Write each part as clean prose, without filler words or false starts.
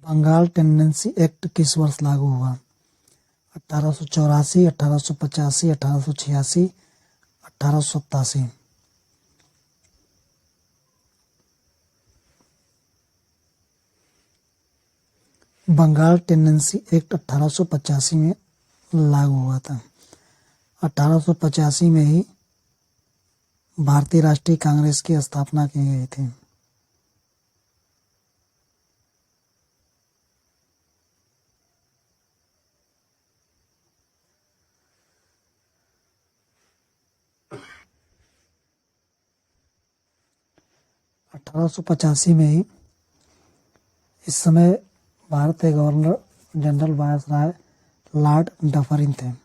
Bengal tendency act किस वर्ष लागू हुआ? 1884, 1885, 1886, 1887। बंगाल टेंडेंसी एक्ट 1885 में लागू हुआ था। 1885 में ही भारतीय राष्ट्रीय कांग्रेस की स्थापना की गई थी। (1885) में ही इस समय भारत के governor general viceroy Lord Dufferin थे।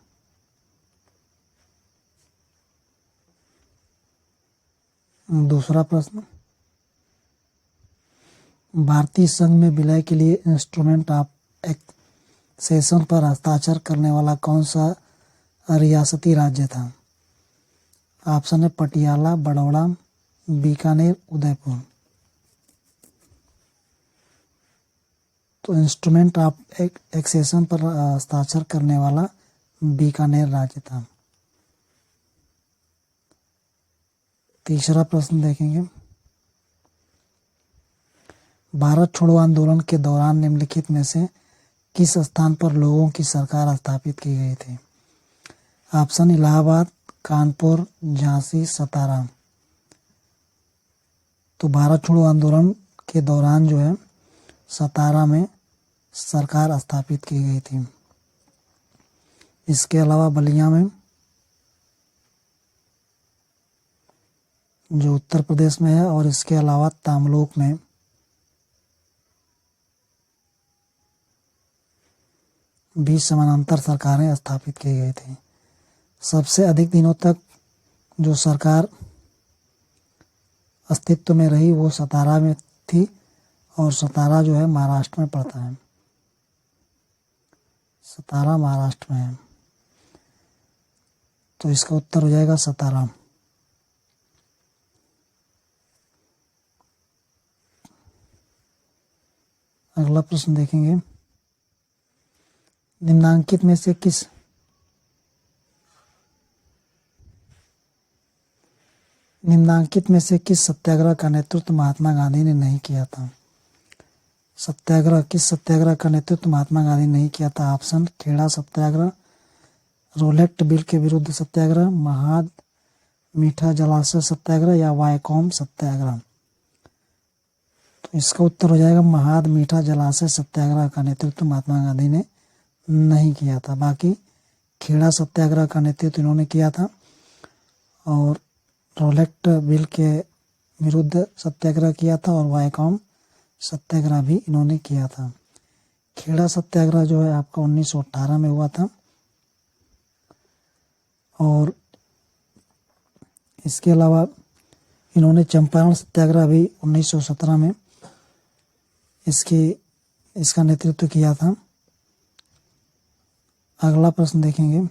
दूसरा प्रश्न, भारतीय संघ में विलय के लिए इंस्ट्रूमेंट ऑफ एक्सेशन पर हस्ताक्षर करने वाला कौन सा रियासती राज्य था? ऑप्शन है पटियाला, बड़ौदा, बीकानेर, उदयपुर। तो इंस्ट्रूमेंट ऑफ एक्सेशन पर हस्ताक्षर करने वाला बीकानेर राज्य था। तीसरा प्रश्न देखेंगे, भारत छोड़ो आंदोलन के दौरान निम्नलिखित में से किस स्थान पर लोगों की सरकार स्थापित की गई थी? ऑप्शन इलाहाबाद, कानपुर, झांसी, सतारा। तो भारत छोड़ो आंदोलन के दौरान जो है सतारा में सरकार स्थापित की गई थी। इसके अलावा बलिया में जो उत्तर प्रदेश में है, और इसके अलावा तामलोक में भी समानांतर सरकारें स्थापित की गई थी। सबसे अधिक दिनों तक जो सरकार अस्तित्व में रही वो सतारा में थी, और सतारा जो है महाराष्ट्र में पड़ता है। सतारा महाराष्ट्र में है, तो इसका उत्तर हो जाएगा सतारा। अगला प्रश्न देखेंगे, निम्नलिखित में से किस सत्याग्रह का नेतृत्व महात्मा गांधी ने नहीं किया था? किस सत्याग्रह का नेतृत्व महात्मा गांधी ने नहीं किया था? ऑप्शन खेड़ा सत्याग्रह, रोलेट बिल के विरुद्ध सत्याग्रह, महाद मीठा जलाशय सत्याग्रह या वायकॉम सत्याग्रह। तो इसका उत्तर हो जाएगा महाद मीठा जलाशय सत्याग्रह का नेतृत्व महात्मा गांधी ने नहीं किया था। बाकी खेड़ा सत्याग्रह का नेतृत्व इन्होंने किया था, और रोलेट बिल के विरुद्ध सत्याग्रह किया था, और वायकॉम सत्याग्रह भी इन्होंने किया था। खेड़ा सत्याग्रह जो है आपका 1918 में हुआ था, और इसके अलावा इन्होंने चंपारण सत्याग्रह भी 1917 में इसका नेतृत्व किया था। अगला प्रश्न देखेंगे,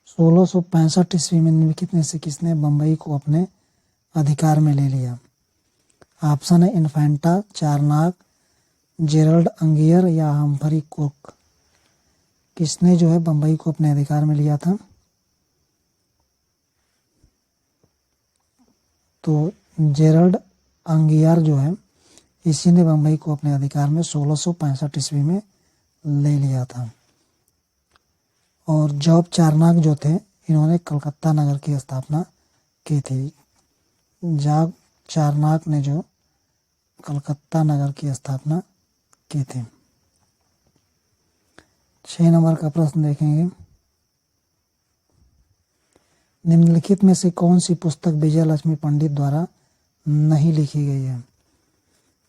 1665 ईस्वी में निम्नलिखित में से किसने बम्बई को अपने अधिकार में ले लिया? ऑप्शन है इन्फेंटा, चारनाग, जेरल्ड अंगियर या हम्फरी कुक। किसने जो है बम्बई को अपने अधिकार में लिया था? तो जेरल्ड अंगियर जो है इसी ने बम्बई को अपने अधिकार में 1665 ईस्वी में ले लिया था। और जॉब चारनाग जो थे इन्होंने कलकत्ता नगर की स्थापना की थी। जॉब चारनाग ने जो कलकत्ता नगर की स्थापना की थी। 6 नंबर का प्रश्न देखेंगे, निम्नलिखित में से कौन सी पुस्तक विजय लक्ष्मी पंडित द्वारा नहीं लिखी गई है?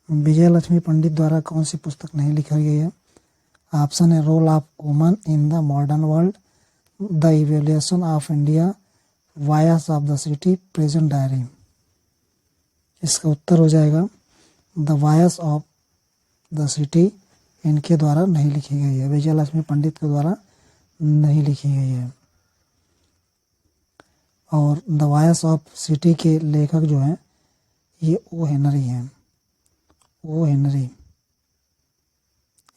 विजय लक्ष्मी पंडित द्वारा कौन सी पुस्तक नहीं लिखी गई है? ऑप्शन है role of woman in the modern world, the evolution of India, voice of the city, present diary. इसका उत्तर हो जाएगा the voice of the city. इनके द्वारा नहीं लिखी गई है, विजय लक्ष्मी पंडित के द्वारा नहीं लिखी गई है। और द वॉयस ऑफ सिटी के लेखक जो हैं ये ओ हेनरी हैं। ओ हेनरी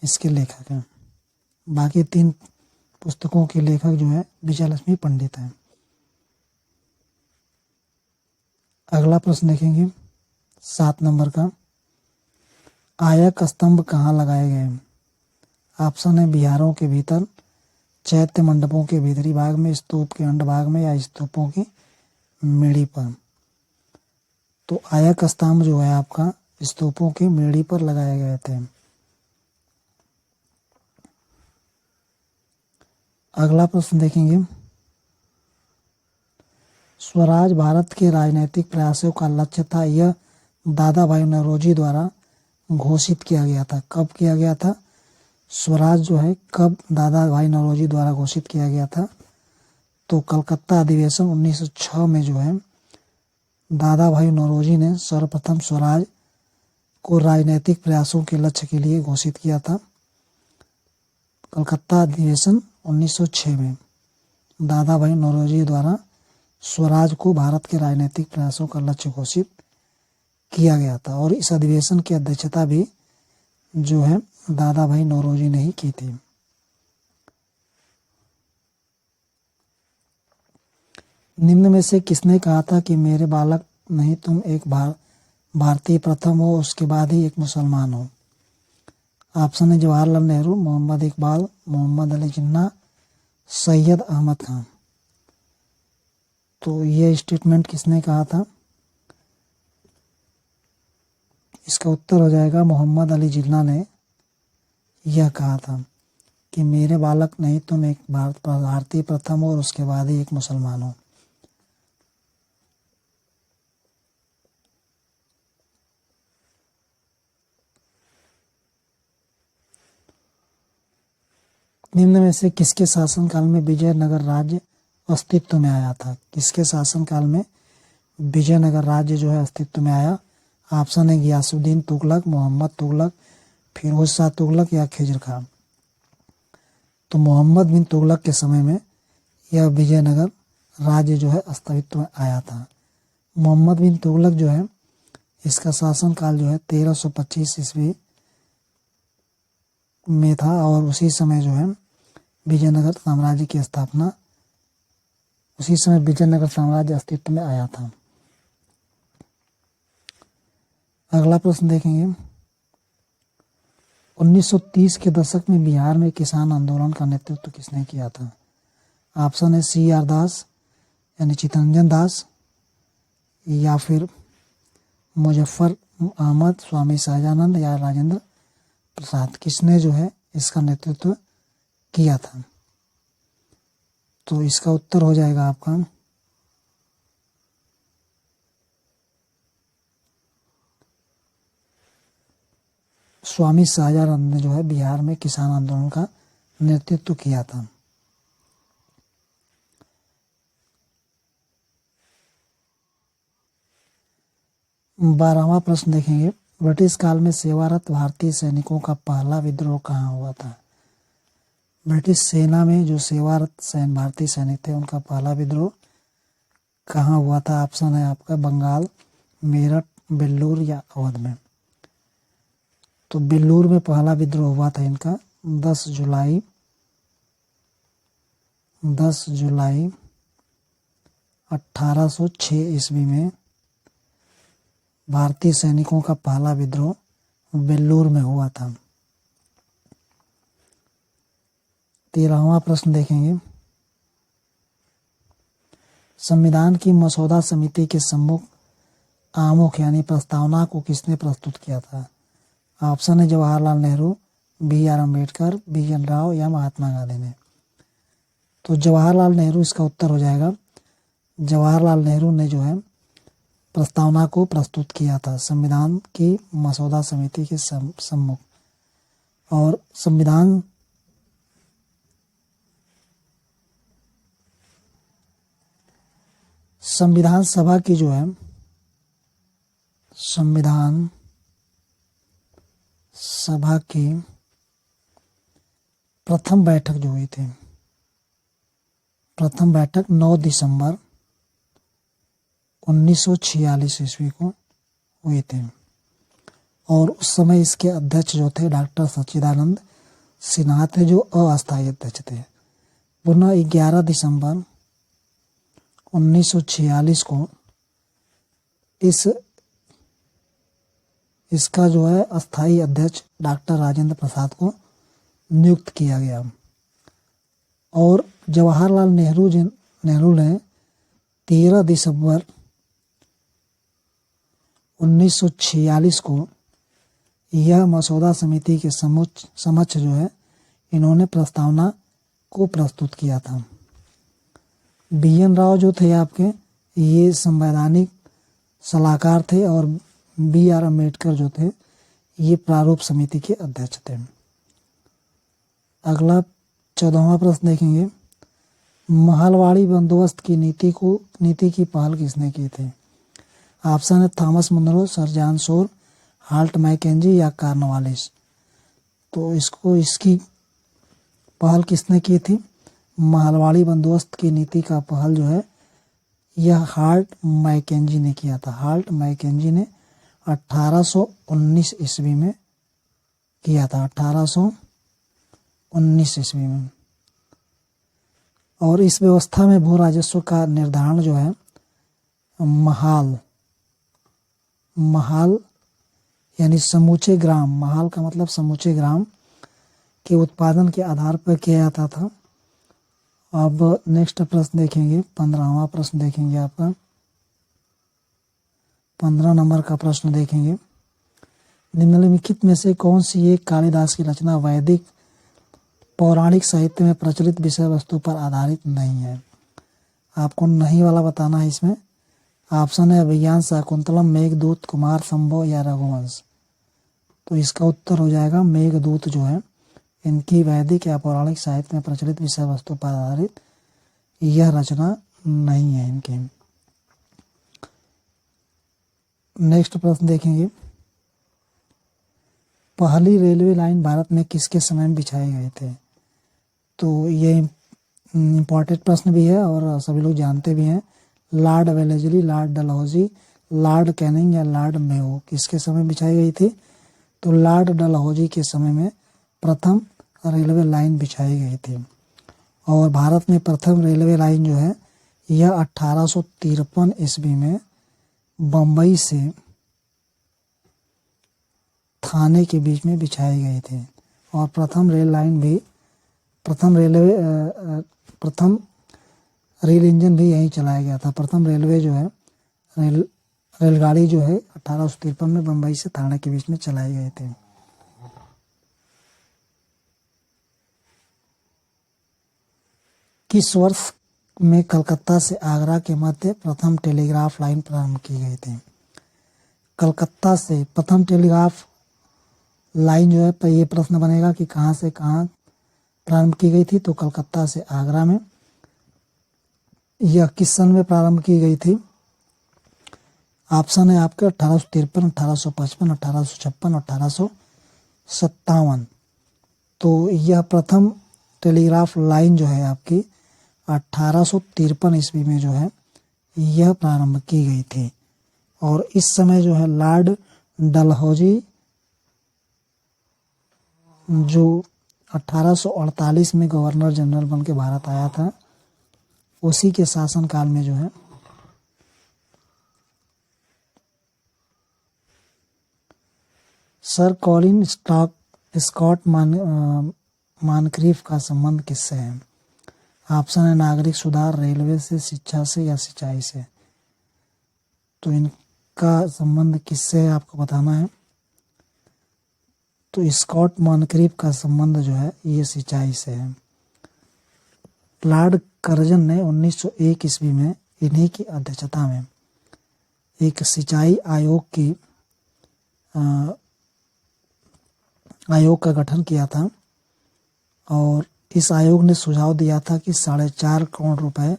इसके लेखक हैं। बाकी 3 पुस्तकों के लेखक जो है विजयलक्ष्मी पंडित हैं। अगला प्रश्न देखेंगे 7 नंबर का। आयक स्तंभ कहाँ लगाए गए? ऑप्शन है बिहारों के भीतर, चैत्य मंडपों के भीतरी भाग में, स्तूप के अंड भाग में, या स्तूपों की मेड़ी पर। तो आयक स्तंभ जो है आपका स्तूपों की मेड़ी पर लगाए गए थे। अगला प्रश्न देखेंगे। स्वराज भारत के राजनीतिक प्रयासों का लक्ष्य था, यह दादा भाई नौरोजी द्वारा घोषित किया गया था। कब किया गया था? स्वराज जो है कब दादा भाई नौरोजी द्वारा घोषित किया गया था? तो कलकत्ता अधिवेशन 1906 में जो है दादा भाई नौरोजी ने सर्वप्रथम स्वराज को राजनीतिक प्रयासों के लक्ष्य के लिए घोषित किया था। कलकत्ता अधिवेशन 1906 में दादा भाई नौरोजी द्वारा स्वराज को भारत के राजनीतिक प्रयासों का लक्ष्य घोषित किया गया था, और इस अधिवेशन की अध्यक्षता भी जो है दादा भाई नौरोजी ने ही की थी। निम्न में से किसने कहा था कि मेरे बालक नहीं तुम एक भारतीय प्रथम हो, उसके बाद ही एक मुसलमान हो? ऑप्शन है जवाहरलाल नेहरू, मोहम्मद इकबाल, मोहम्मद अली जिन्ना, सैयद अहमद खान। तो ये स्टेटमेंट किसने कहा था? इसका उत्तर हो जाएगा मोहम्मद अली जिन्ना ने यह कहा था कि मेरे बालक नहीं तुम एक भारतीय प्रथम हो और उसके बाद ही एक मुसलमान हो। निम्न में से किसके शासनकाल में विजयनगर राज्य अस्तित्व में आया था? किसके शासनकाल में विजयनगर राज्य जो है अस्तित्व में आया? ऑप्शन है गियासुद्दीन तुगलक, मोहम्मद तुगलक, फिरोज शाह तुगलक, या खिजर खान। तो मोहम्मद बिन तुगलक के समय में यह विजयनगर राज्य जो है अस्तित्व में आया था। मोहम्मद बिन तुगलक जो है इसका शासनकाल जो है 1325 ईस्वी में था, और उसी समय जो है विजयनगर साम्राज्य की स्थापना, उसी समय विजयनगर साम्राज्य अस्तित्व में आया था। अगला प्रश्न देखेंगे। 1930 के दशक में बिहार में किसान आंदोलन का नेतृत्व किसने किया था? ऑप्शन है CR दास यानी चितरंजन दास, या फिर मुजफ्फर अहमद, स्वामी सहजानंद, या राजेंद्र प्रसाद। किसने जो है इसका नेतृत्व किया था? तो इसका उत्तर हो जाएगा आपका स्वामी सहजानंद ने जो है बिहार में किसान आंदोलन का नेतृत्व किया था। बारहवां प्रश्न देखेंगे। ब्रिटिश काल में सेवारत भारतीय सैनिकों का पहला विद्रोह कहाँ हुआ था? ब्रिटिश सेना में जो सेवारत भारतीय सैनिक थे उनका पहला विद्रोह कहाँ हुआ था? ऑप्शन है आपका बंगाल, मेरठ, बेल्लूर, या अवध में। तो बेल्लूर में पहला विद्रोह हुआ था इनका 10 जुलाई 1806 ईस्वी में भारतीय सैनिकों का पहला विद्रोह बेल्लूर में हुआ था। 13वां प्रश्न देखेंगे। संविधान की मसौदा समिति के सम्मुख आमुख यानी प्रस्तावना को किसने प्रस्तुत किया था? ऑप्शन है जवाहरलाल नेहरू, BR अम्बेडकर, BN राव, या महात्मा गांधी ने। तो जवाहरलाल नेहरू इसका उत्तर हो जाएगा। जवाहरलाल नेहरू ने जो है प्रस्तावना को प्रस्तुत किया था संविधान की मसौदा समिति के सम्मुख। और संविधान सभा की जो है संविधान सभा की प्रथम बैठक जो हुई थी, प्रथम बैठक 9 दिसंबर 1946 ईस्वी को हुई थी। और उस समय इसके अध्यक्ष जो थे डॉक्टर सच्चिदानंद सिन्हा थे, जो अस्थायी अध्यक्ष थे। पुनः 11 दिसंबर 1946 को इसका जो है अस्थायी अध्यक्ष डॉक्टर राजेंद्र प्रसाद को नियुक्त किया गया। और जवाहरलाल नेहरू ने 13 दिसंबर 1946 को यह मसौदा समिति के समक्ष जो है इन्होंने प्रस्तावना को प्रस्तुत किया था। BN राव जो थे आपके, ये संवैधानिक सलाहकार थे, और BR अम्बेडकर जो थे ये प्रारूप समिति के अध्यक्ष थे। अगला 14वां प्रश्न देखेंगे, महलवाड़ी बंदोबस्त की नीति की पहल किसने की थी? ऑप्शन है Thomas Munro, sir John Shore, Holt Mackenzie या कॉर्नवालिस। तो इसकी पहल किसने की थी? महलवाड़ी बंदोबस्त की नीति का पहल जो है यह हाल्ट मैकेंजी ने किया था। हाल्ट मैकेंजी ने 1819 ईस्वी में किया था, 1819 ईस्वी में। और इस व्यवस्था में भू राजस्व का निर्धारण जो है महाल यानी समूचे ग्राम, महाल का मतलब समूचे ग्राम के उत्पादन के आधार पर किया जाता था। अब नेक्स्ट प्रश्न देखेंगे, 15वां प्रश्न देखेंगे आपका। 15 नंबर का प्रश्न देखेंगे, निम्नलिखित में से कौन सी एक कालिदास की रचना वैदिक पौराणिक साहित्य में प्रचलित विषय वस्तु पर आधारित नहीं है? आपको नहीं वाला बताना है इसमें। ऑप्शन है अभिज्ञान, शाकुंतलम, मेघदूत, कुमार संभव या रघुवंश। तो इसका उत्तर हो जाएगा मेघदूत जो है, इनकी वैदिक या पौराणिक साहित्य में प्रचलित विषय वस्तु पर आधारित यह रचना नहीं है इनकी। नेक्स्ट प्रश्न देखेंगे, पहली रेलवे लाइन भारत में किसके समय में बिछाए गए थे? तो ये इम्पोर्टेंट प्रश्न भी है और सभी लोग जानते भी हैं। Lord Wellesley, Lord Dalhousie, Lord Canning या लॉर्ड मेयो किसके समय बिछाई गई थी? तो लॉर्ड डलहौजी के समय में प्रथम रेलवे लाइन बिछाई गई थी। और भारत में प्रथम रेलवे लाइन जो है यह 1853 ईस्वी में बम्बई से थाने के बीच में बिछाई गई थी। और प्रथम रेल इंजन भी यहीं चलाया गया था। प्रथम रेलवे जो है रेलगाड़ी जो है 1853 में बम्बई से थाने के बीच में चलाई गई थी। किस वर्ष में कलकत्ता से आगरा के मध्य प्रथम टेलीग्राफ लाइन प्रारंभ की गई थी? कलकत्ता से प्रथम टेलीग्राफ लाइन जो है, पर ये प्रश्न बनेगा कि कहाँ से कहाँ प्रारंभ की गई थी? तो कलकत्ता से आगरा में। यह किस सन में प्रारंभ की गई थी? ऑप्शन है आपके 1853, 1855, 1856, 1857। तो यह प्रथम टेलीग्राफ लाइन जो है आपकी 1853 ईस्वी में जो है यह प्रारंभ की गई थी। और इस समय जो है लॉर्ड डलहौजी जो 1848 में गवर्नर जनरल बन के भारत आया था, उसी के शासनकाल में जो है सर कॉलिन स्कॉट मानक्रीफ का संबंध किससे है? ऑप्शन है नागरिक सुधार, रेलवे से, शिक्षा से या सिंचाई से। तो इनका संबंध किससे है आपको बताना है। तो स्कॉट मानक्रीफ का संबंध जो है ये सिंचाई से है। लॉर्ड कर्जन ने 1901 ईस्वी में इन्हीं की अध्यक्षता में एक सिंचाई आयोग का गठन किया था। और इस आयोग ने सुझाव दिया था कि 4.5 करोड़ रुपए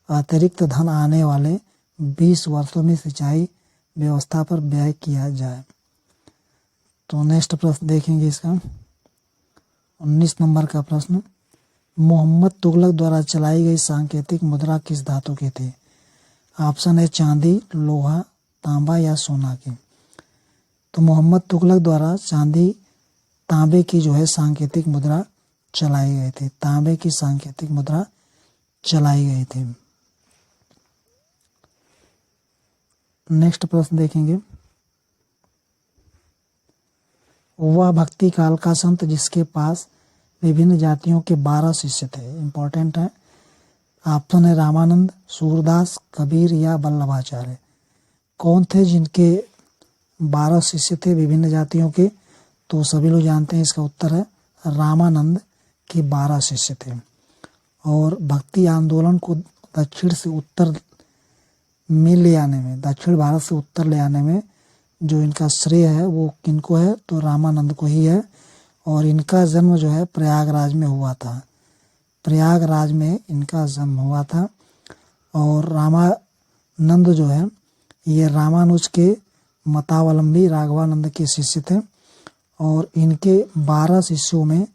अतिरिक्त धन आने वाले 20 वर्षों में सिंचाई व्यवस्था पर व्यय किया जाए। तो नेक्स्ट प्रश्न देखेंगे इसका 19 नंबर का प्रश्न, मोहम्मद तुगलक द्वारा चलाई गई सांकेतिक मुद्रा किस धातु की थी? ऑप्शन है चांदी, लोहा, तांबा या सोना की। तो मोहम्मद तुगलक द्वारा चांदी तांबे की जो है सांकेतिक मुद्रा चलाई गई थी। तांबे की सांकेतिक मुद्रा चलाई गई थी। नेक्स्ट प्रश्न देखेंगे, वह भक्ति काल का संत जिसके पास विभिन्न जातियों के 12 शिष्य थे। इंपॉर्टेंट है। ऑप्शन है रामानंद, सूरदास, कबीर या वल्लभाचार्य। कौन थे जिनके 12 शिष्य थे विभिन्न जातियों के? तो सभी लोग जानते हैं, इसका उत्तर है रामानंद के 12 शिष्य थे। और भक्ति आंदोलन को दक्षिण से उत्तर में ले आने में, दक्षिण भारत से उत्तर ले आने में जो इनका श्रेय है वो किनको है? तो रामानंद को ही है। और इनका जन्म जो है प्रयागराज में हुआ था। प्रयागराज में इनका जन्म हुआ था। और रामानंद जो है ये रामानुज के मतावलंबी राघवानंद के शिष्य थे। और इनके 12 शिष्यों में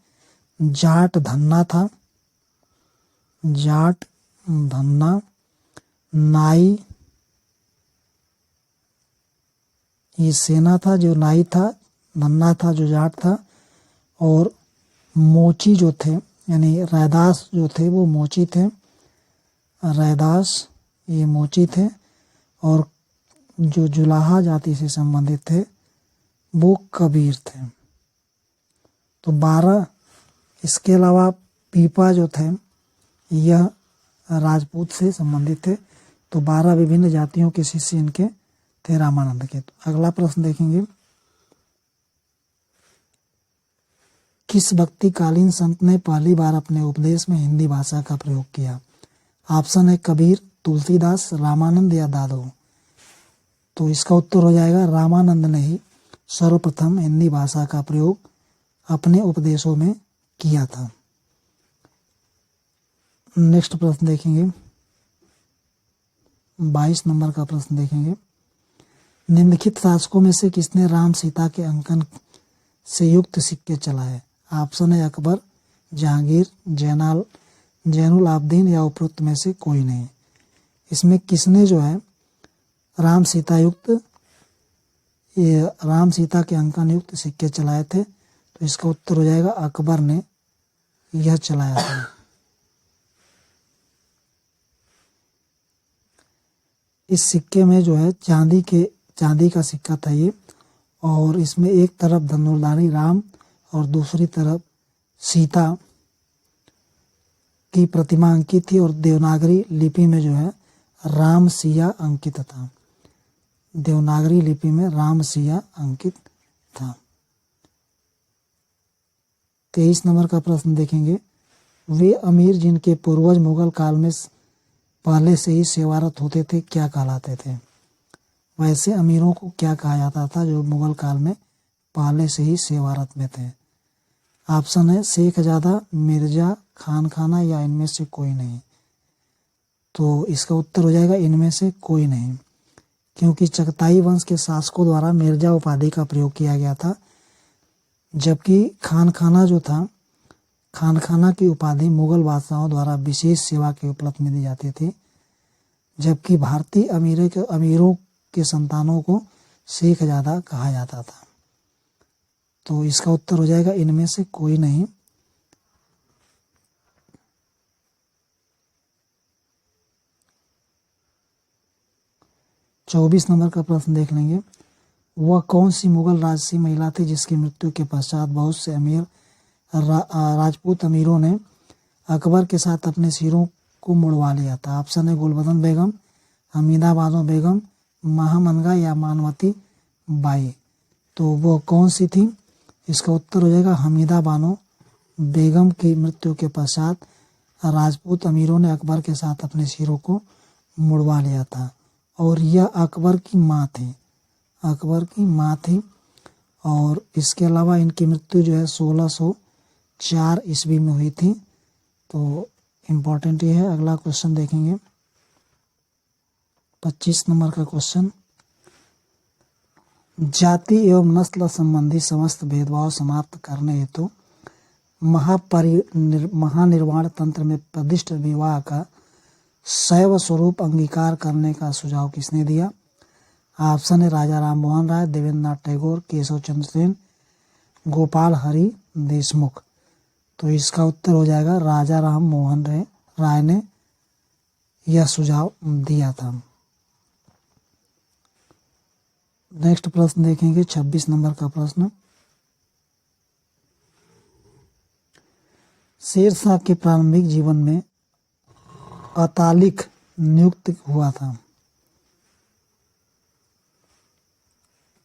जाट धन्ना था, जाट धन्ना, नाई ये सेना था जो नाई था, धन्ना था जो जाट था, और मोची जो थे यानी रैदास जो थे वो मोची थे, रैदास ये मोची थे। और जो जुलाहा जाति से संबंधित थे वो कबीर थे। तो 12, इसके अलावा पीपा जो थे यह राजपूत से संबंधित थे। तो 12 विभिन्न जातियों के शिष्य इनके थे रामानंद के। तो अगला प्रश्न देखेंगे, किस भक्तिकालीन संत ने पहली बार अपने उपदेश में हिंदी भाषा का प्रयोग किया? ऑप्शन है कबीर, तुलसीदास, रामानंद या दादू। तो इसका उत्तर हो जाएगा रामानंद ने ही सर्वप्रथम हिंदी भाषा का प्रयोग अपने उपदेशों में किया था। नेक्स्ट प्रश्न देखेंगे, 22 नंबर का प्रश्न देखेंगे, निम्नलिखित शासकों में से किसने राम सीता के अंकन से युक्त सिक्के चलाए? ऑप्शन है अकबर, जहांगीर, जैनुल आबदीन या उपरोक्त में से कोई नहीं। इसमें किसने जो है राम सीता के अंकन युक्त सिक्के चलाए थे? तो इसका उत्तर हो जाएगा अकबर ने यह चलाया था। इस सिक्के में जो है चांदी का सिक्का था ये, और इसमें एक तरफ धनुर्धारी राम और दूसरी तरफ सीता की प्रतिमा अंकित थी। और देवनागरी लिपि में जो है राम सिया अंकित था। देवनागरी लिपि में राम सिया अंकित था। 23 नंबर का प्रश्न देखेंगे, वे अमीर जिनके पूर्वज मुगल काल में पहले से ही सेवारत होते थे क्या कहलाते थे? वैसे अमीरों को क्या कहा जाता था जो मुगल काल में पहले से ही सेवारत में थे? ऑप्शन है शेखजादा, मिर्जा, खानखाना या इनमें से कोई नहीं। तो इसका उत्तर हो जाएगा इनमें से कोई नहीं, क्योंकि चगताई वंश के शासकों द्वारा मिर्जा उपाधि का प्रयोग किया गया था, जबकि खानखाना जो था, खानखाना की उपाधि मुगल बादशाहों द्वारा विशेष सेवा के उपलक्ष्य में दी जाती थी, जबकि भारतीय अमीरों के संतानों को शेखजादा कहा जाता था। तो इसका उत्तर हो जाएगा इनमें से कोई नहीं। चौबीस नंबर का प्रश्न देख लेंगे, वह कौन सी मुगल राजसी महिला थी जिसकी मृत्यु के पश्चात बहुत से अमीर राजपूत अमीरों ने अकबर के साथ अपने सिरों को मुड़वा लिया था? ऑप्शन है गुलबदन बेगम, हमीदा बानो बेगम, महामनगा या मानवती बाई। तो वो कौन सी थी? इसका उत्तर हो जाएगा हमीदा बानो बेगम की मृत्यु के पश्चात राजपूत अमीरों ने अकबर के साथ अपने सिरों को मुड़वा लिया था। और यह अकबर की माँ थी, अकबर की माँ थी। और इसके अलावा इनकी मृत्यु जो है 1604 ईस्वी में हुई थी। तो इम्पोर्टेंट ये है। अगला क्वेश्चन देखेंगे, 25 नंबर का क्वेश्चन, जाति एवं नस्ल संबंधी समस्त भेदभाव समाप्त करने हेतु महानिर्वाण तंत्र में प्रतिष्ठित विवाह का शैव स्वरूप अंगीकार करने का सुझाव किसने दिया? ऑप्शन है राजा राम मोहन राय, देवेंद्र नाथ टैगोर, केशव चंद्र सेन, गोपाल हरि देशमुख। तो इसका उत्तर हो जाएगा राजा राम मोहन राय ने यह सुझाव दिया था। नेक्स्ट प्रश्न देखेंगे 26 नंबर का प्रश्न। शेर शाह के प्रारंभिक जीवन में अतालिक नियुक्त हुआ था।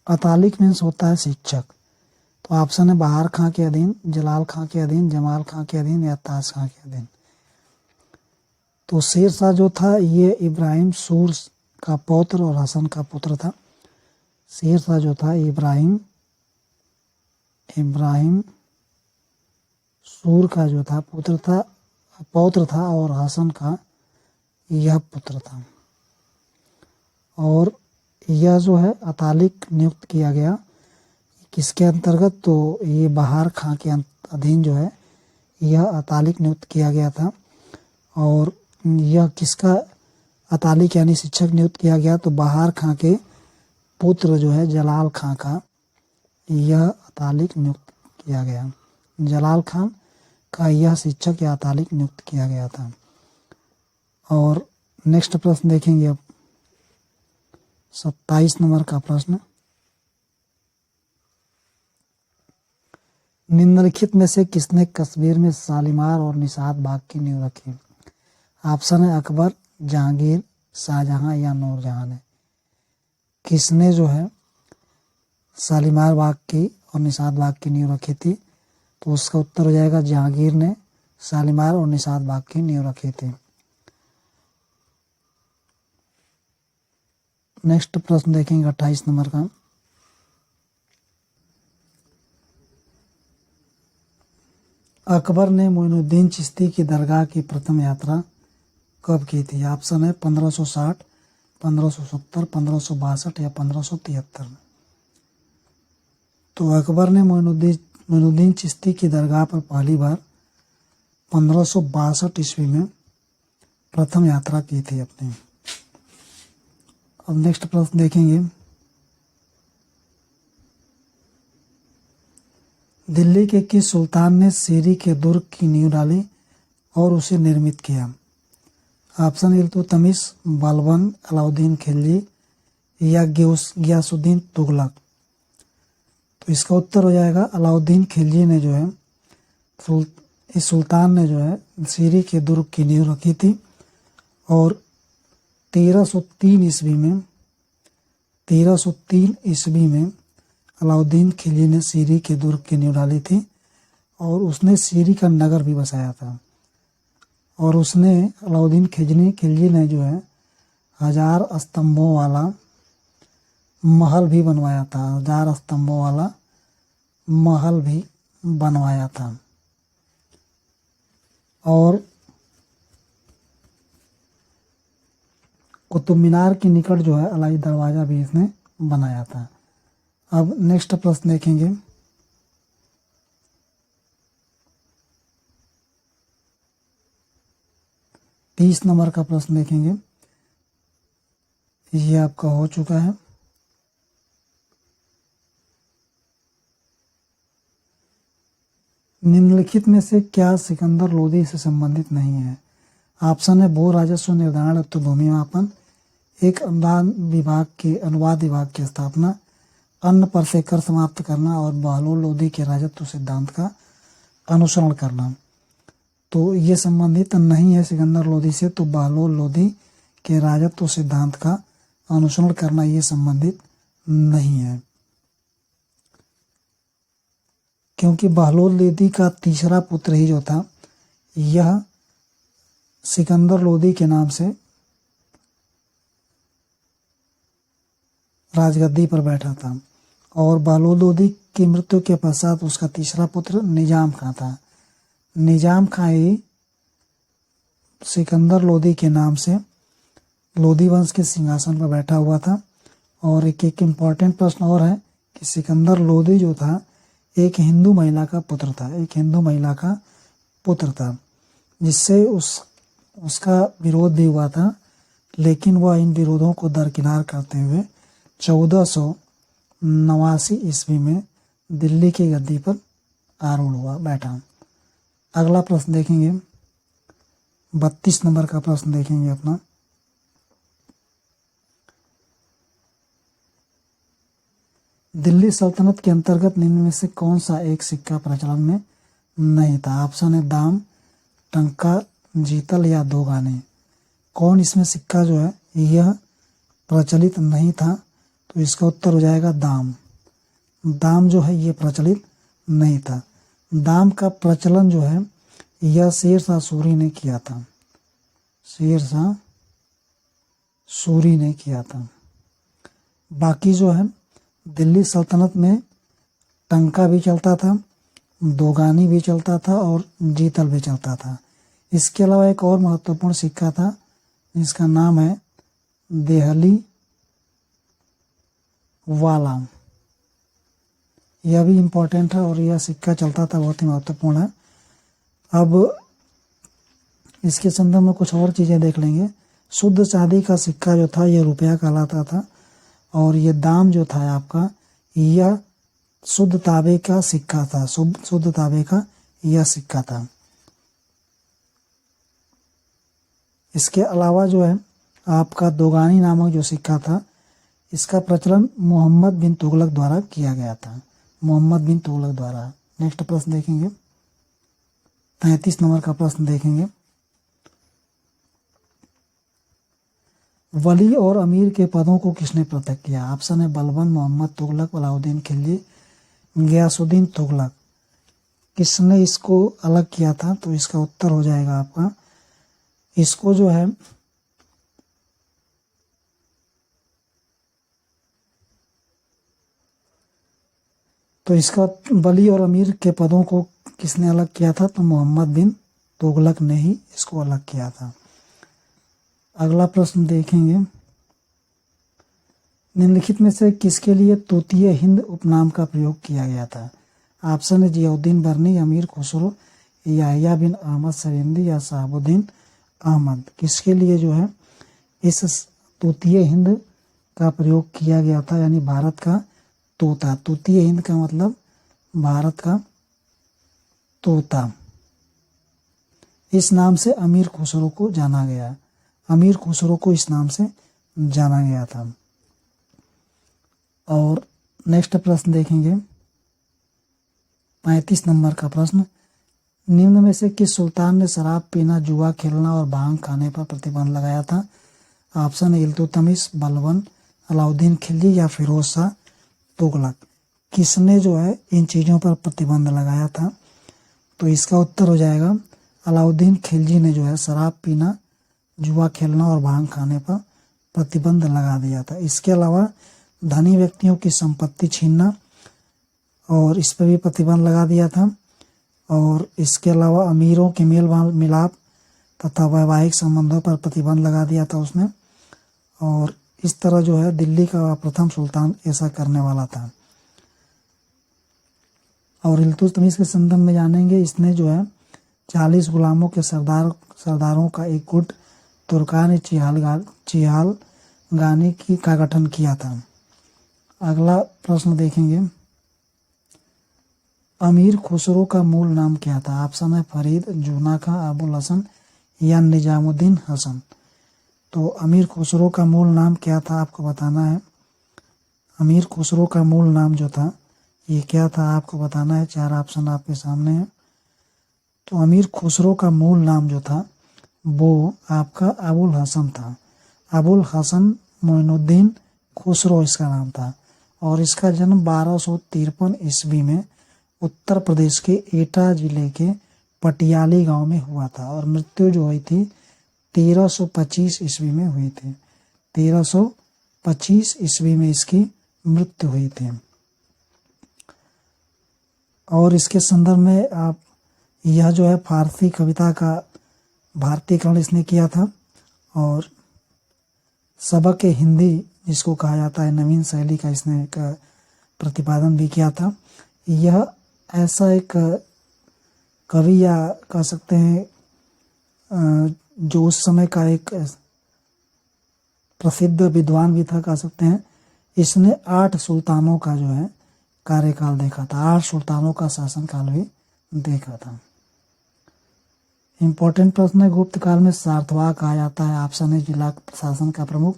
अतालिक मीन्स होता है शिक्षक। तो ऑप्शन है बहार खां के अधीन, जलाल खां के अधीन, जमाल खां के अधीन या ताज खां के अधीन। तो शेर शाह जो था ये इब्राहिम सूर का पौत्र और हसन का पुत्र था। शेर शाह जो था इब्राहिम सूर का जो था पौत्र था और हसन का यह पुत्र था। और यह जो है अतालिक नियुक्त किया गया किसके अंतर्गत, तो ये बहार खां के अधीन जो है यह अतालिक नियुक्त किया गया था। और यह किसका अतालिक यानी शिक्षक नियुक्त किया गया, तो बहार खां के पुत्र जो है जलाल खां का यह अतालिक नियुक्त किया गया। जलाल खान का यह शिक्षक या अतालिक नियुक्त किया गया था। और नेक्स्ट प्रश्न देखेंगे अब 27 नंबर का प्रश्न। निम्नलिखित में से किसने कश्मीर में शालीमार और निषाद बाग की नींव रखी। ऑप्शन है अकबर, जहांगीर, शाहजहां या नूरजहां ने। किसने जो है शालीमार बाग की और निषाद बाग की नींव रखी थी, तो उसका उत्तर हो जाएगा जहांगीर ने शालीमार और निषाद बाग की नींव रखी थी। नेक्स्ट प्रश्न देखेंगे 28 नंबर का। अकबर ने मोइनुद्दीन चिश्ती की दरगाह की प्रथम यात्रा कब की थी। ऑप्शन है 1560, 1570, 1562 या 1573 में। तो अकबर ने मोइनुद्दीन चिश्ती की दरगाह पर पहली बार 1562 ईस्वी में प्रथम यात्रा की थी अपनी। अब नेक्स्ट प्रश्न देखेंगे। दिल्ली के किस सुल्तान ने सीरी के दुर्ग की नींव डाली और उसे निर्मित किया। ऑप्शन इल्तुतमिश, बलबन, अलाउद्दीन खिलजी या गियासुद्दीन तुगलक। तो इसका उत्तर हो जाएगा अलाउद्दीन खिलजी ने जो है इस सुल्तान ने जो है सीरी के दुर्ग की नींव रखी थी। और 1303 ईस्वी में अलाउद्दीन खिलजी ने सीरी के दुर्ग की नींव डाली थी और उसने सीरी का नगर भी बसाया था। और उसने अलाउद्दीन खिलजी ने जो है 1000 स्तंभों वाला महल भी बनवाया था। 1000 स्तंभों वाला महल भी बनवाया था। और कुतुब मीनार के निकट जो है अलाई दरवाजा भी इसने बनाया था। अब नेक्स्ट प्रश्न देखेंगे। तीस नंबर का प्रश्न देखेंगे। ये आपका हो चुका है। निम्नलिखित में से क्या सिकंदर लोदी से संबंधित नहीं है। ऑप्शन है भू राजस्व निर्धारण तो भूमि मापन, एक अनुवाद विभाग की स्थापना, अन्न पर से कर समाप्त करना और बहलोल लोदी के राजत्व सिद्धांत का अनुसरण करना। तो ये संबंधित नहीं है सिकंदर लोदी से, तो बहलोल लोदी के राजत्व सिद्धांत का अनुसरण करना ये संबंधित नहीं है, क्योंकि बहलोल लोदी का तीसरा पुत्र ही जो था यह सिकंदर लोदी के नाम से राजगद्दी पर बैठा था। और बहलोल लोदी की मृत्यु के पश्चात उसका तीसरा पुत्र निजाम खां था। निजाम खां ही सिकंदर लोदी के नाम से लोदी वंश के सिंहासन पर बैठा हुआ था। और एक इम्पॉर्टेंट प्रश्न और है कि सिकंदर लोदी जो था एक हिंदू महिला का पुत्र था, जिससे उसका विरोध भी हुआ था, लेकिन वह इन विरोधों को दरकिनार करते हुए 1489 ईस्वी में दिल्ली की गद्दी पर आरूढ़ हुआ, बैठा। अगला प्रश्न देखेंगे, 32 नंबर का प्रश्न देखेंगे अपना। दिल्ली सल्तनत के अंतर्गत निम्न में से कौन सा एक सिक्का प्रचलन में नहीं था? ऑप्शन है दाम, टंका, जीतल या दोगाने। कौन इसमें सिक्का जो है यह प्रचलित नहीं था? तो इसका उत्तर हो जाएगा दाम। दाम जो है ये प्रचलित नहीं था। दाम का प्रचलन जो है यह शेरशाह सूरी ने किया था, शेरशाह सूरी ने किया था। बाकी जो है दिल्ली सल्तनत में टंका भी चलता था, दोगानी भी चलता था और जीतल भी चलता था। इसके अलावा एक और महत्वपूर्ण सिक्का था जिसका नाम है देहली वाला। यह भी इम्पोर्टेंट है और यह सिक्का चलता था, बहुत ही महत्वपूर्ण है। अब इसके संदर्भ में कुछ और चीज़ें देख लेंगे। शुद्ध चांदी का सिक्का जो था यह रुपया कहलाता था, और ये दाम जो था आपका यह शुद्ध तांबे का सिक्का था, शुद्ध तांबे का यह सिक्का था। इसके अलावा जो है आपका दोगानी नामक जो सिक्का था इसका प्रचलन मोहम्मद बिन तुगलक द्वारा किया गया था, मोहम्मद बिन तुगलक द्वारा। नेक्स्ट प्रश्न देखेंगे, 33 नंबर का प्रश्न देखेंगे। वली और अमीर के पदों को किसने पृथक किया? ऑप्शन है बलबन, मोहम्मद तुगलक, अलाउद्दीन खिलजी, गयासुद्दीन तुगलक। किसने इसको अलग किया था? तो इसका उत्तर हो जाएगा आपका, इसको जो है तो इसका वली और अमीर के पदों को किसने अलग किया था? तो मोहम्मद बिन तुगलक ने ही इसको अलग किया था। अगला प्रश्न देखेंगे, निम्नलिखित में से किसके लिए तूतीय हिंद उपनाम का प्रयोग किया गया था? ऑप्शन है जियाउद्दीन बरनी, अमीर खुसरो, याह्या बिन अहमद सरिंदी या शहाबुद्दीन अहमद। किसके लिए जो है इस तूतीय हिंद का प्रयोग किया गया था? यानी भारत का तोता। तूतीय हिंद का मतलब भारत का तोता। इस नाम से अमीर खुसरो को जाना गया, अमीर खुसरो को इस नाम से जाना गया था। और नेक्स्ट प्रश्न देखेंगे, 35 नंबर का प्रश्न, निम्न में से किस सुल्तान ने शराब पीना, जुआ खेलना और भांग खाने पर प्रतिबंध लगाया था? ऑप्शन है इल्तुतमिश, बलबन, अलाउद्दीन खिलजी या फिरोज शाह तुगलक। किसने जो है इन चीज़ों पर प्रतिबंध लगाया था? तो इसका उत्तर हो जाएगा अलाउद्दीन खिलजी ने जो है शराब पीना, जुआ खेलना और भांग खाने पर प्रतिबंध लगा दिया था। इसके अलावा धनी व्यक्तियों की संपत्ति छीनना और इस पर भी प्रतिबंध लगा दिया था। और इसके अलावा अमीरों के मेल मिलाप तथा वैवाहिक संबंधों पर प्रतिबंध लगा दिया था उसने। और इस तरह जो है दिल्ली का प्रथम सुल्तान ऐसा करने वाला था। और इल्तुतमिश के संदर्भ में जानेंगे, इसने जो है 40 गुलामों के सरदारों का एक गुट तुर्कान चिहालगानी का गठन किया था। अगला प्रश्न देखेंगे, अमीर खुसरो का मूल नाम क्या था? ऑप्शन है फरीद, जूना खां, अबुल हसन या निजामुद्दीन हसन। तो अमीर खुसरो का मूल नाम क्या था आपको बताना है। अमीर खुसरो का मूल नाम जो था ये क्या था आपको बताना है। 4 ऑप्शन आपके सामने हैं। तो अमीर खुसरो का मूल नाम जो था वो आपका अबुल हसन था। अबुल हसन मोइनुद्दीन खुसरो इसका नाम था। और इसका जन्म 1253 ईस्वी में उत्तर प्रदेश के एटा जिले के पटियाली गांव में हुआ था। और मृत्यु जो हुई थी 1325 ईस्वी में हुई थी। 1325 ईस्वी में इसकी मृत्यु हुई थी। और इसके संदर्भ में आप यह जो है फारसी कविता का भारतीयकरण इसने किया था। और सबक हिंदी जिसको कहा जाता है नवीन शैली का इसने एक प्रतिपादन भी किया था। यह ऐसा एक कवि या कह सकते हैं जो उस समय का एक प्रसिद्ध विद्वान भी था कह सकते हैं। इसने 8 सुल्तानों का जो है कार्यकाल देखा था, 8 सुल्तानों का शासनकाल भी देखा था। इंपॉर्टेंट प्रश्न है, गुप्त काल में सार्थवाह कहा जाता है। ऑप्शन है जिला प्रशासन का प्रमुख,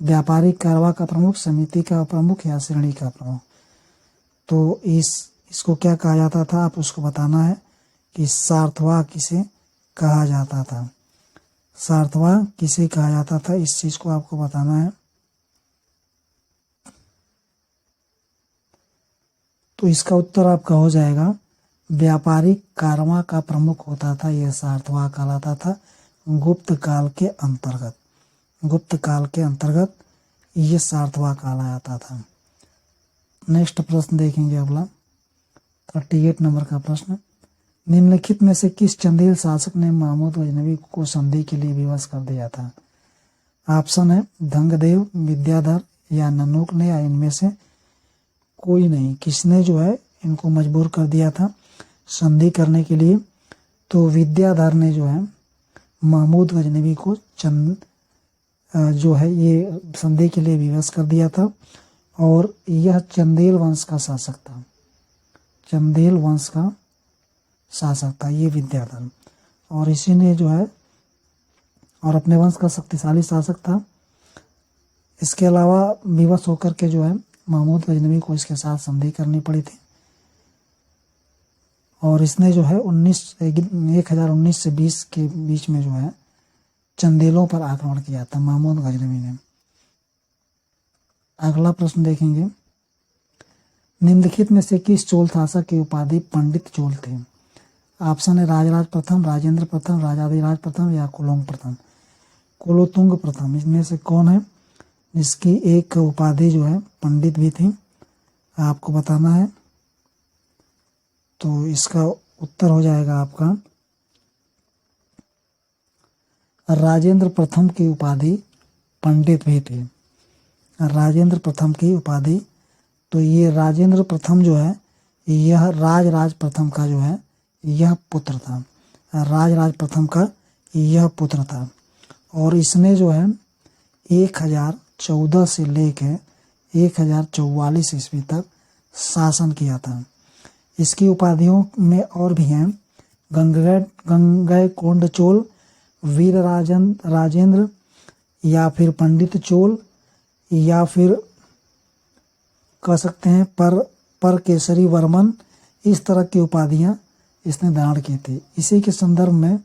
व्यापारिक कारवा का प्रमुख, समिति का प्रमुख या श्रेणी का प्रमुख। तो इसको क्या कहा जाता था, आप उसको बताना है कि सार्थवाह किसे कहा जाता था। सार्थवाह किसे कहा जाता था, इस चीज को आपको बताना है। तो इसका उत्तर आपका हो जाएगा व्यापारिक कारवां का प्रमुख होता था, यह सार्थवाह कहलाता था गुप्त काल के अंतर्गत। गुप्त काल के अंतर्गत ये सार्थवाह कहला जाता था। नेक्स्ट प्रश्न देखेंगे अगला 38 नंबर का प्रश्न, निम्नलिखित में से किस चंदेल शासक ने महमूद गजनवी को संधि के लिए विवश कर दिया था। ऑप्शन है धंगदेव, विद्याधर या ननूक ने, या इनमें से कोई नहीं। किसने जो है इनको मजबूर कर दिया था संधि करने के लिए, तो विद्याधर ने जो है महमूद गजनवी को जो है ये संधि के लिए विवश कर दिया था। और यह चंदेल वंश का शासक था, चंदेल वंश का शासक था ये विद्याधर, और इसी ने जो है और अपने वंश का शक्तिशाली शासक था। इसके अलावा विवश होकर के जो है महमूद गजनवी को इसके साथ संधि करनी पड़ी थी। और इसने जो है 1019 से 20 के बीच में जो है चंदेलों पर आक्रमण किया था महमूद गजनवी ने। अगला प्रश्न देखेंगे, निम्नलिखित में से किस चोल शासक की उपाधि पंडित चोल थे। ऑप्शन है राजराज प्रथम, राजेंद्र प्रथम, राजाधिराज प्रथम या कुलोंग प्रथम। कुलोतुंग प्रथम इसमें से कौन है जिसकी एक उपाधि जो है पंडित भी थी, आपको बताना है। तो इसका उत्तर हो जाएगा आपका राजेंद्र प्रथम की उपाधि पंडित भी थे, राजेंद्र प्रथम की उपाधि। तो ये राजेंद्र प्रथम जो है यह राज प्रथम का जो है यह पुत्र था, राज प्रथम का यह पुत्र था। और इसने जो है 1014 से लेकर 1044 ईस्वी तक शासन किया था। इसकी उपाधियों में और भी हैं गंगैकोंड चोल, वीर राजेंद्र या फिर पंडित चोल, या फिर कह सकते हैं पर केसरी वर्मन। इस तरह की उपाधियां इसने धारण की थी। इसी के संदर्भ में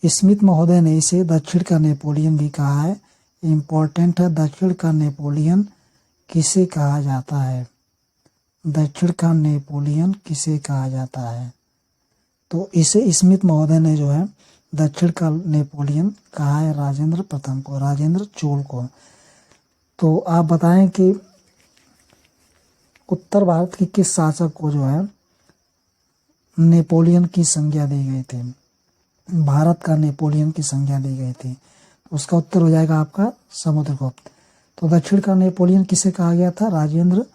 स्मिथ महोदय ने इसे दक्षिण का नेपोलियन भी कहा है। इम्पोर्टेंट है, दक्षिण का नेपोलियन किसे कहा जाता है, दक्षिण का नेपोलियन किसे कहा जाता है। तो इसे स्मिथ महोदय ने जो है दक्षिण का नेपोलियन कहा है राजेंद्र प्रथम को, राजेंद्र चोल को। तो आप बताएं कि उत्तर भारत के किस शासक को जो है नेपोलियन की संज्ञा दी गई थी, भारत का नेपोलियन की संज्ञा दी गई थी। उसका उत्तर हो जाएगा आपका समुद्रगुप्त। तो दक्षिण का नेपोलियन किसे कहा गया था, राजेंद्र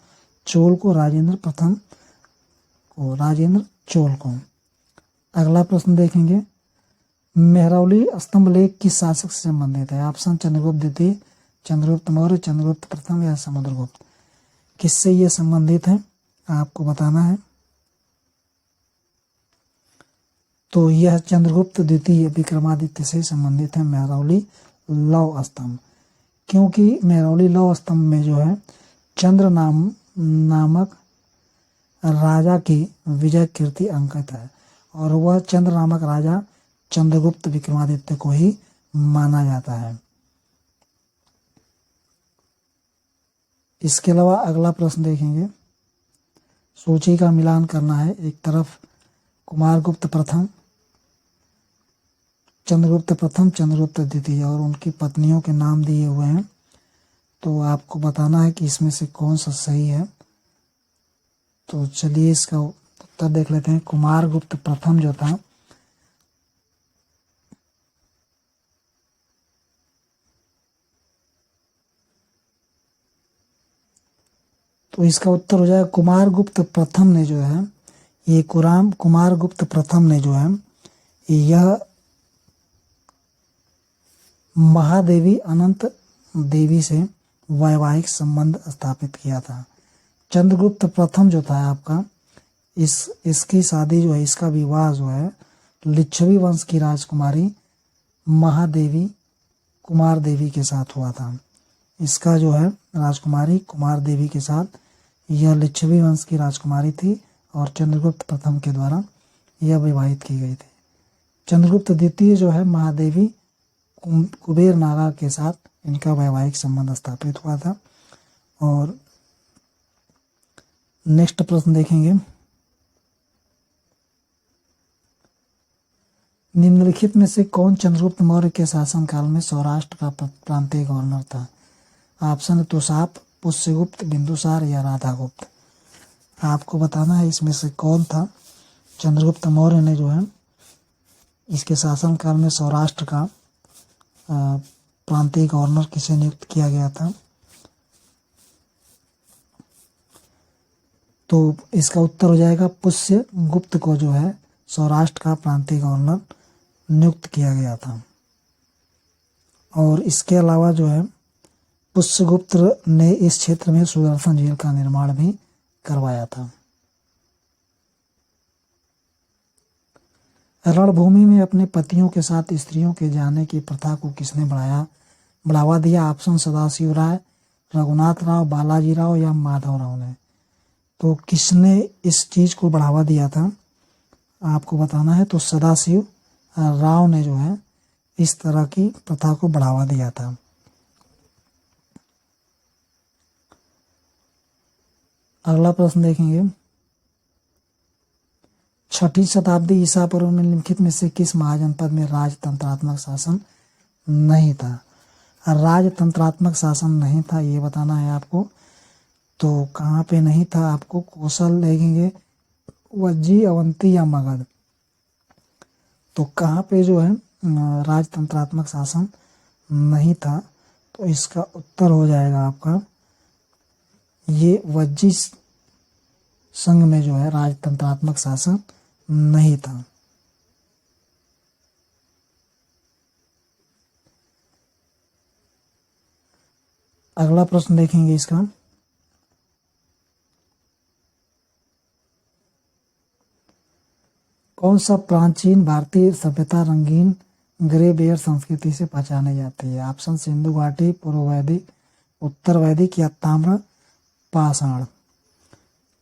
चोल को, राजेंद्र प्रथम को, राजेंद्र चोल को। अगला प्रश्न देखेंगे, मेहरौली स्तंभ लेख किस शासक से संबंधित है। ऑप्शन चंद्रगुप्त द्वितीय, चंद्रगुप्त मौर्य, चंद्रगुप्त प्रथम या समुद्रगुप्त। किससे ये संबंधित है आपको बताना है। तो यह चंद्रगुप्त द्वितीय विक्रमादित्य से संबंधित है मेहरौली लौह स्तंभ, क्योंकि मेहरौली लौह स्तंभ में जो है चंद्र नामक राजा की विजय कीर्ति अंकित है, और वह चंद्र नामक राजा चंद्रगुप्त विक्रमादित्य को ही माना जाता है। इसके अलावा अगला प्रश्न देखेंगे, सूची का मिलान करना है। एक तरफ कुमारगुप्त प्रथम, चंद्रगुप्त प्रथम, चंद्रगुप्त द्वितीय और उनकी पत्नियों के नाम दिए हुए हैं। तो आपको बताना है कि इसमें से कौन सा सही है। तो चलिए इसका उत्तर देख लेते हैं। कुमारगुप्त प्रथम जो था तो इसका उत्तर हो जाएगा कुमारगुप्त प्रथम ने जो है ये कुमारगुप्त प्रथम ने जो है यह महादेवी अनंत देवी से वैवाहिक संबंध स्थापित किया था। चंद्रगुप्त प्रथम जो था आपका, इसकी शादी जो है, इसका विवाह जो है लिच्छवी वंश की राजकुमारी महादेवी कुमार देवी के साथ हुआ था। इसका जो है राजकुमारी कुमार देवी के साथ, यह लिच्छवी वंश की राजकुमारी थी और चंद्रगुप्त प्रथम के द्वारा यह विवाहित की गई थी। चंद्रगुप्त द्वितीय जो है महादेवी कुबेर नागा के साथ इनका वैवाहिक संबंध स्थापित हुआ था। और नेक्स्ट प्रश्न देखेंगे, निम्नलिखित में से कौन चंद्रगुप्त मौर्य के शासनकाल में सौराष्ट्र का प्रांतीय गवर्नर था? ऑप्शन है तुषाप, पुष्यगुप्त, बिंदुसार या राधागुप्त। आपको बताना है इसमें से कौन था। चंद्रगुप्त मौर्य ने जो है इसके शासनकाल में सौराष्ट्र का प्रांतीय गवर्नर किसे नियुक्त किया गया था? तो इसका उत्तर हो जाएगा पुष्यगुप्त को जो है सौराष्ट्र का प्रांतीय गवर्नर नियुक्त किया गया था। और इसके अलावा जो है पुष्यगुप्त ने इस क्षेत्र में सुदर्शन झील का निर्माण भी करवाया था। रणभूमि में अपने पतियों के साथ स्त्रियों के जाने की प्रथा को किसने बढ़ावा दिया? ऑप्शन सदाशिव राय, रघुनाथ राव, बालाजी राव या माधव राव ने। तो किसने इस चीज को बढ़ावा दिया था आपको बताना है। तो सदाशिव राव ने जो है इस तरह की प्रथा को बढ़ावा दिया था। अगला प्रश्न देखेंगे, 6ठी शताब्दी ईसा पूर्व में निम्नलिखित में से किस महाजनपद में राजतंत्रात्मक शासन नहीं था? राजतंत्रात्मक शासन नहीं था, ये बताना है आपको। तो कहाँ पे नहीं था आपको? कौशल देखेंगे, वज्जी, अवंती या मगध। तो कहाँ पे जो है राजतंत्रात्मक शासन नहीं था? तो इसका उत्तर हो जाएगा आपका ये वज्जी संघ में जो है राजतंत्रात्मक शासन नहीं था। अगला प्रश्न देखेंगे इसका, कौन सा प्राचीन भारतीय सभ्यता रंगीन ग्रे बेयर संस्कृति से पहचानी जाती है? ऑप्शन सिंधु घाटी, पूर्व वैदिक, उत्तर वैदिक या ताम्र पाषाण।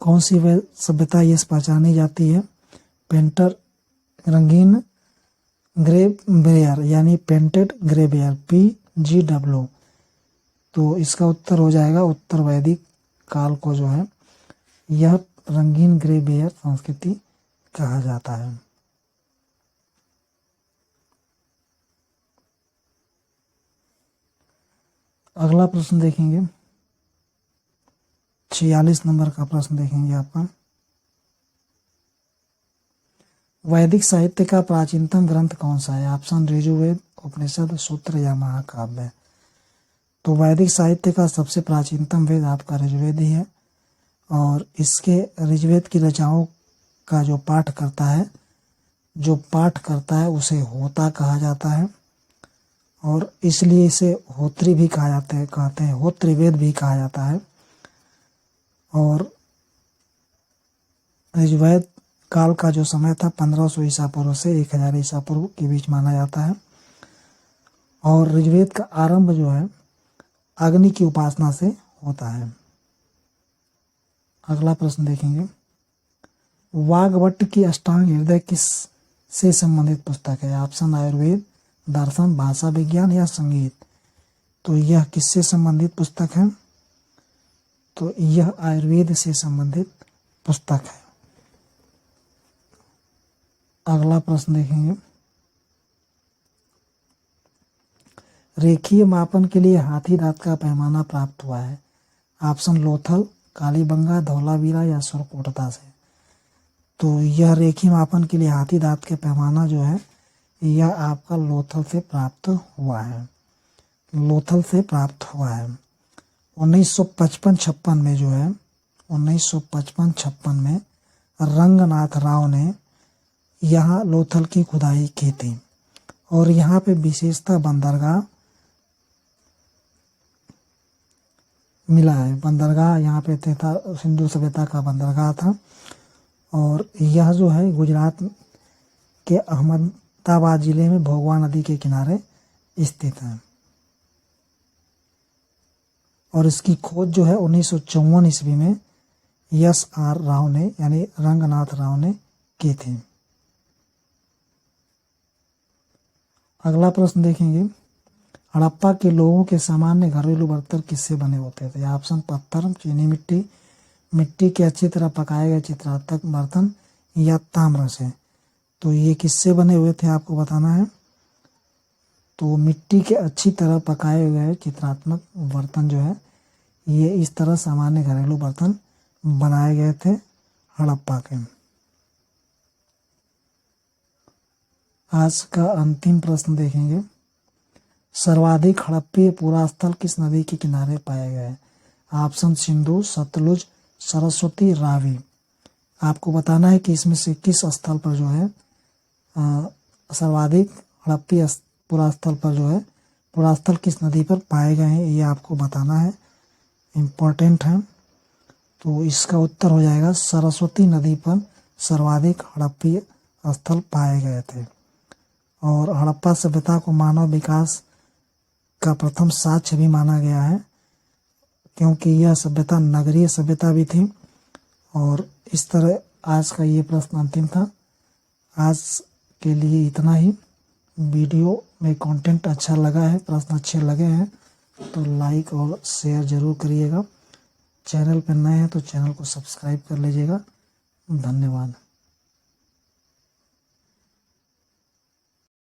कौन सी सभ्यता ये पहचानी जाती है? पेंटर रंगीन ग्रे बेयर यानी पेंटेड ग्रे बेयर, PGW। तो इसका उत्तर हो जाएगा उत्तर वैदिक काल को जो है यह रंगीन ग्रे बेयर संस्कृति कहा जाता है। अगला प्रश्न देखेंगे, 46 नंबर का प्रश्न देखेंगे आपका, वैदिक साहित्य का प्राचीनतम ग्रंथ कौन सा है? ऑप्शन ऋजुवेद, उपनिषद, सूत्र या महाकाव्य। तो वैदिक साहित्य का सबसे प्राचीनतम वेद आपका ऋजुवेद ही है। और इसके ऋग्वेद की रचनाओं का जो पाठ करता है उसे होता कहा जाता है। और इसलिए इसे होत्री भी कहते हैं, होत्रिवेद भी कहा जाता है। और ऋग्वेद काल का जो समय था 1500 ईसा पूर्व से 1000 ईसा पूर्व के बीच माना जाता है। और ऋग्वेद का आरंभ जो है अग्नि की उपासना से होता है। अगला प्रश्न देखेंगे, वाग्भट की अष्टांग हृदय किस से संबंधित पुस्तक है? ऑप्शन आयुर्वेद, दर्शन, भाषा विज्ञान या संगीत। तो यह किससे संबंधित पुस्तक है? तो यह आयुर्वेद से संबंधित पुस्तक है। अगला प्रश्न देखेंगे, रेखीय मापन के लिए हाथी दांत का पैमाना प्राप्त हुआ है। ऑप्शन लोथल, कालीबंगा, धौलावीरा या सुरकोटदा से। तो यह रेखीय मापन के लिए हाथी दांत के पैमाना जो है यह आपका लोथल से प्राप्त हुआ है। 1955-56 में जो है 1955-56 में रंगनाथ राव ने यहाँ लोथल की खुदाई की थी। और यहाँ पे विशेषता बंदरगाह मिला है। बंदरगाह यहाँ पे था, सिंधु सभ्यता का बंदरगाह था। और यह जो है गुजरात के अहमदाबाद जिले में भोगवा नदी के किनारे स्थित है। और इसकी खोज जो है 1954 ईस्वी में S.R. राव ने यानी रंगनाथ राव ने की थी। अगला प्रश्न देखेंगे, हड़प्पा के लोगों के सामान्य घरेलू बर्तन किससे बने होते थे? ऑप्शन पत्थर, चीनी मिट्टी, मिट्टी के अच्छी तरह पकाए गए चित्रात्मक बर्तन या ताम्र से। तो ये किससे बने हुए थे आपको बताना है। तो मिट्टी के अच्छी तरह पकाए गए चित्रात्मक बर्तन जो है ये इस तरह सामान्य घरेलू बर्तन बनाए गए थे हड़प्पा के। आज का अंतिम प्रश्न देखेंगे, सर्वाधिक हड़प्पीय पुरास्थल किस नदी के किनारे पाए गए? ऑप्शन सिंधु, सतलुज, सरस्वती, रावी। आपको बताना है कि इसमें से किस स्थल पर जो है सर्वाधिक हड़प्पीय पुरास्थल पर जो है पुरास्थल किस नदी पर पाए गए हैं, ये आपको बताना है, इम्पोर्टेंट है। तो इसका उत्तर हो जाएगा सरस्वती नदी पर सर्वाधिक हड़प्पीय स्थल पाए गए थे। और हड़प्पा सभ्यता को मानव विकास का प्रथम साक्ष्य भी माना गया है, क्योंकि यह सभ्यता नगरीय सभ्यता भी थी। और इस तरह आज का ये प्रश्न अंतिम था। आज के लिए इतना ही। वीडियो में कंटेंट अच्छा लगा है, प्रश्न अच्छे लगे हैं तो लाइक और शेयर जरूर करिएगा। चैनल पर नए हैं तो चैनल को सब्सक्राइब कर लीजिएगा। धन्यवाद।